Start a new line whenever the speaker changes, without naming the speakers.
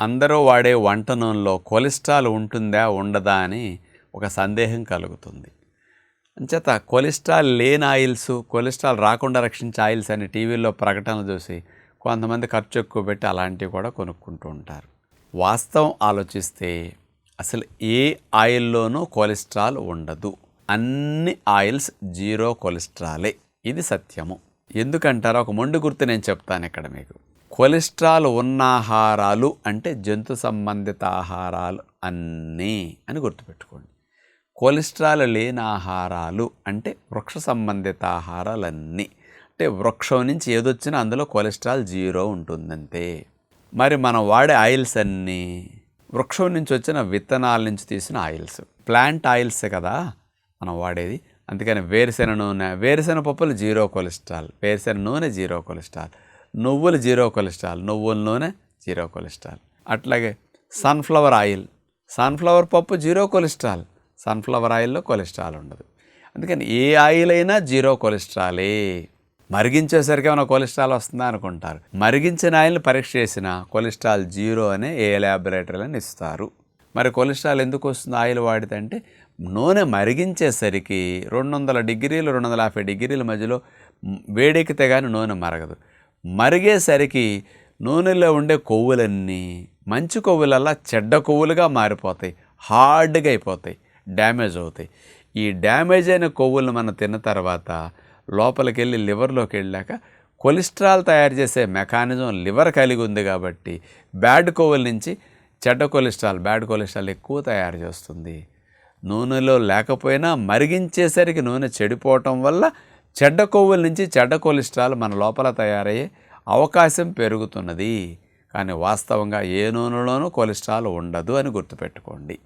అందరూ వాడే వంట నూనెలో కొలెస్ట్రాల్ ఉంటుందా ఉండదా అని ఒక సందేహం కలుగుతుంది. అంచేత కొలెస్ట్రాల్ లేని ఆయిల్స్, కొలెస్ట్రాల్ రాకుండా రక్షించే ఆయిల్స్ అని టీవీల్లో ప్రకటనలు చూసి కొంతమంది ఖర్చు ఎక్కువ పెట్టి అలాంటివి కూడా కొనుక్కుంటూ ఉంటారు. వాస్తవం ఆలోచిస్తే అసలు ఏ ఆయిల్లోనూ కొలెస్ట్రాల్ ఉండదు. అన్ని ఆయిల్స్ జీరో కొలెస్ట్రాలే. ఇది సత్యము. ఎందుకంటారా? ఒక మొండి గుర్తు నేను చెప్తాను ఇక్కడ మీకు. కొలెస్ట్రాల్ ఉన్న ఆహారాలు అంటే జంతు సంబంధిత ఆహారాలు అన్నీ అని గుర్తుపెట్టుకోండి. కొలెస్ట్రాల్ లేని ఆహారాలు అంటే వృక్ష సంబంధిత ఆహారాలన్నీ. అంటే వృక్షం నుంచి ఏదొచ్చినా అందులో కొలెస్ట్రాల్ జీరో ఉంటుందంతే. మరి మనం వాడే ఆయిల్స్ అన్నీ వృక్షం నుంచి వచ్చిన విత్తనాల నుంచి తీసిన ఆయిల్స్, ప్లాంట్ ఆయిల్సే కదా మనం వాడేది. అందుకని వేరుశెనగ నూనె, వేరుశెనగ పప్పులు జీరో కొలెస్ట్రాల్, వేరుశెనగ నూనె జీరో కొలెస్ట్రాల్, నువ్వులు జీరో కొలెస్ట్రాల్, నువ్వుల నూనె జీరో కొలెస్ట్రాల్. అట్లాగే సన్ఫ్లవర్ ఆయిల్, సన్ఫ్లవర్ పప్పు జీరో కొలెస్ట్రాల్, సన్ఫ్లవర్ ఆయిల్లో కొలెస్ట్రాల్ ఉండదు. అందుకని ఏ ఆయిల్ అయినా జీరో కొలెస్ట్రాలే. మరిగించేసరికి ఏమైనా కొలెస్ట్రాల్ వస్తుందా అనుకుంటారు. మరిగించిన ఆయిల్ని పరీక్ష చేసిన కొలెస్ట్రాల్ జీరో అనే ఏ ల్యాబొరేటరీలను ఇస్తారు. మరి కొలెస్ట్రాల్ ఎందుకు వస్తుంది ఆయిల్ వాడితే అంటే, నూనె మరిగించేసరికి 200 డిగ్రీలు 250 డిగ్రీల మధ్యలో వేడెక్కితే కానీ నూనె మరగదు. మరిగేసరికి నూనెలో ఉండే కొవ్వులన్నీ మంచి కొవ్వులల్లా చెడ్డ కొవ్వులుగా మారిపోతాయి, హార్డ్గా అయిపోతాయి, డ్యామేజ్ అవుతాయి. ఈ డ్యామేజ్ అయిన కొవ్వులను మనం తిన్న తర్వాత లోపలికి వెళ్ళి లివర్లోకి వెళ్ళాక కొలెస్ట్రాల్ తయారు చేసే మెకానిజం లివర్ కలిగి ఉంది కాబట్టి బ్యాడ్ కొవ్వుల నుంచి చెడ్డ కొలెస్ట్రాల్, బ్యాడ్ కొలెస్ట్రాల్ ఎక్కువ తయారు చేస్తుంది. నూనెలో లేకపోయినా మరిగించేసరికి నూనె చెడిపోవటం వల్ల చెడ్డ కొవ్వుల నుంచి చెడ్డ కొలెస్ట్రాల్ మన లోపల తయారయ్యే అవకాశం పెరుగుతున్నది. కానీ వాస్తవంగా ఏ నూనెలోనూ కొలెస్ట్రాల్ ఉండదు అని గుర్తుపెట్టుకోండి.